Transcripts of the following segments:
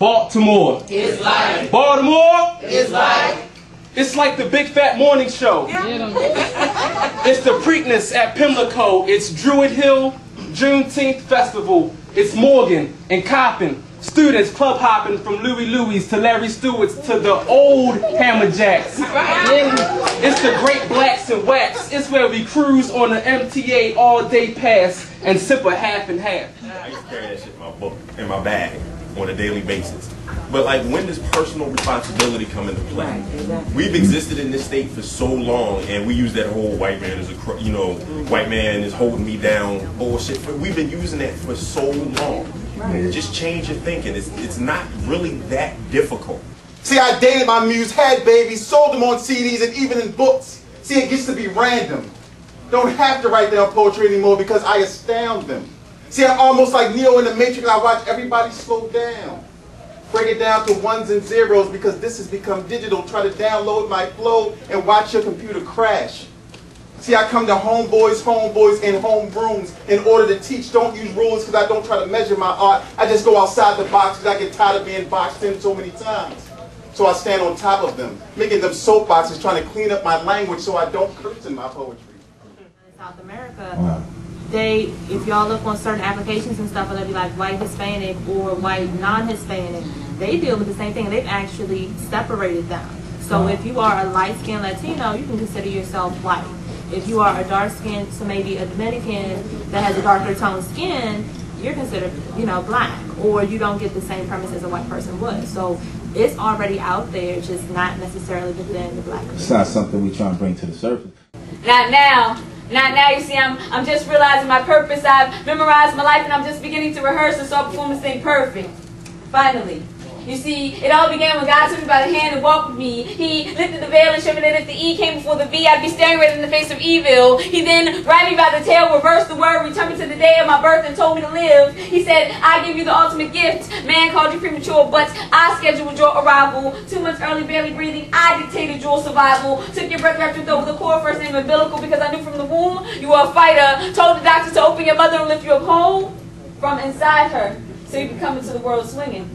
Baltimore is life. Baltimore is life. It's like the Big Fat Morning Show. It's the Preakness at Pimlico. It's Druid Hill Juneteenth Festival. It's Morgan and Coppin. Students club hopping from Louie Louie's to Larry Stewart's to the old Hammerjacks. It's the Great Blacks and Wax. It's where we cruise on the MTA all-day pass and sip a half and half. I used to carry that shit in my bag on a daily basis. But like, when does personal responsibility come into play? We've existed in this state for so long, and we use that whole white man is white man is holding me down bullshit. We've been using that for so long. Just change your thinking. It's not really that difficult. See, I dated my muse, had babies, sold them on CDs and even in books. See, it gets to be random. Don't have to write down poetry anymore because I astound them. See, I'm almost like Neo in the Matrix. I watch everybody slow down. Break it down to ones and zeros because this has become digital. Try to download my flow and watch your computer crash. See, I come to homeboys, and homerooms in order to teach. Don't use rules because I don't try to measure my art. I just go outside the box because I get tired of being boxed in so many times. So I stand on top of them, making them soapboxes, trying to clean up my language so I don't curse in my poetry. In South America, if y'all look on certain applications and stuff, they'll be like white Hispanic or white non-Hispanic. They deal with the same thing. They've actually separated them. So if you are a light-skinned Latino, you can consider yourself white. If you are a dark-skinned, so maybe a Dominican that has a darker toned skin, you're considered, black, or you don't get the same premise as a white person would. So it's already out there, just not necessarily within the black community. It's not something we try and bring to the surface. Not now. Not now. You see, I'm just realizing my purpose. I've memorized my life, and I'm just beginning to rehearse and so perform this thing perfect. Finally. You see, it all began when God took me by the hand and walked with me. He lifted the veil and showed me that if the E came before the V, I'd be staring right in the face of evil. He then grabbed me by the tail, reversed the word, returned me to the day of my birth, and told me to live. He said, I give you the ultimate gift. Man called you premature, but I scheduled your arrival. 2 months early, barely breathing, I dictated your survival. Took your breath, wrapped it over the core, first name umbilical, because I knew from the womb you were a fighter. Told the doctor to open your mother and lift you up whole from inside her, so you could come into the world swinging.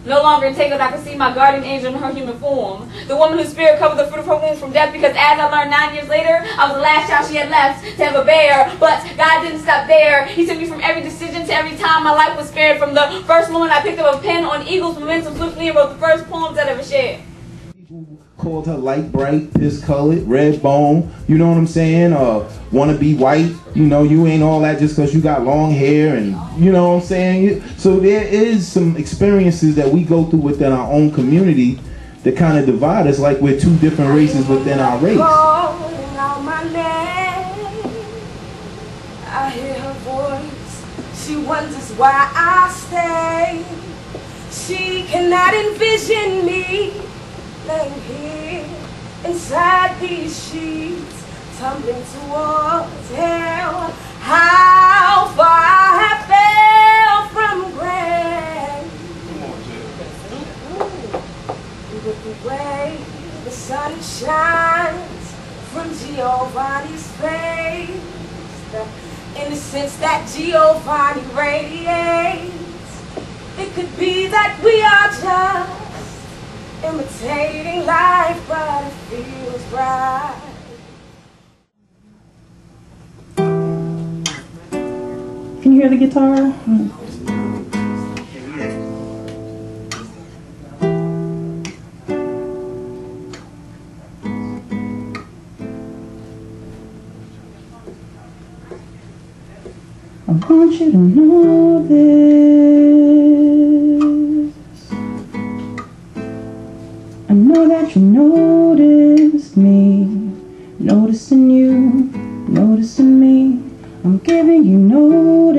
No longer entangled, I could see my guardian angel in her human form. The woman whose spirit covered the fruit of her womb from death, because as I learned 9 years later, I was the last child she had left to have a bear. But God didn't stop there. He took me from every decision to every time my life was spared. From the first moment I picked up a pen on eagle's momentum swiftly and wrote the first poems I'd ever shared. Called her light bright, piss colored, red bone, you know what I'm saying? Wanna be white, you ain't all that just because you got long hair, and you know what I'm saying? So there is some experiences that we go through within our own community that kind of divide us, like we're two different races within our race. Calling out my name, I hear her voice, she wonders why I stay. She cannot envision me laying here inside these sheets, tumbling towards hell. How far I have fell from grace. With the way the sun shines from Giovanni's face, the innocence that Giovanni radiates, it could be that we are just imitating life, but it feels right. Can you hear the guitar? I want you to know this. I know that you noticed me, noticing you, noticing me. I'm giving you notice.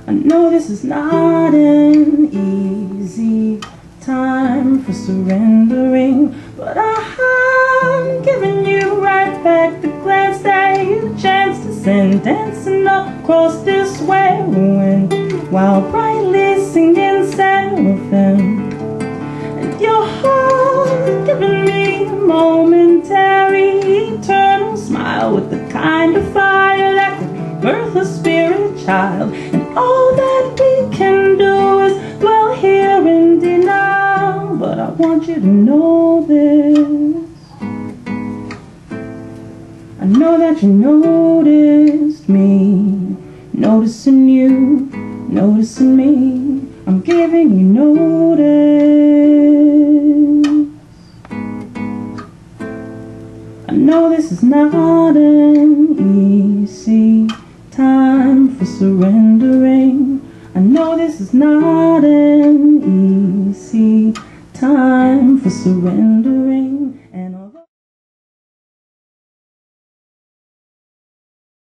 I know this is not an easy time for surrendering, but I'm giving you right back the glance that you chance to send dancing across this way, while brightly singing seraphim. And your heart giving me a momentary eternal smile with the kind of fire that could birth a spirit child, and all that we can do is dwell here in denial. But I want you to know this. I know that you noticed me, noticing you, noticing me. I'm giving you notice. I know this is not an easy time for surrendering. I know this is not an easy time for surrendering.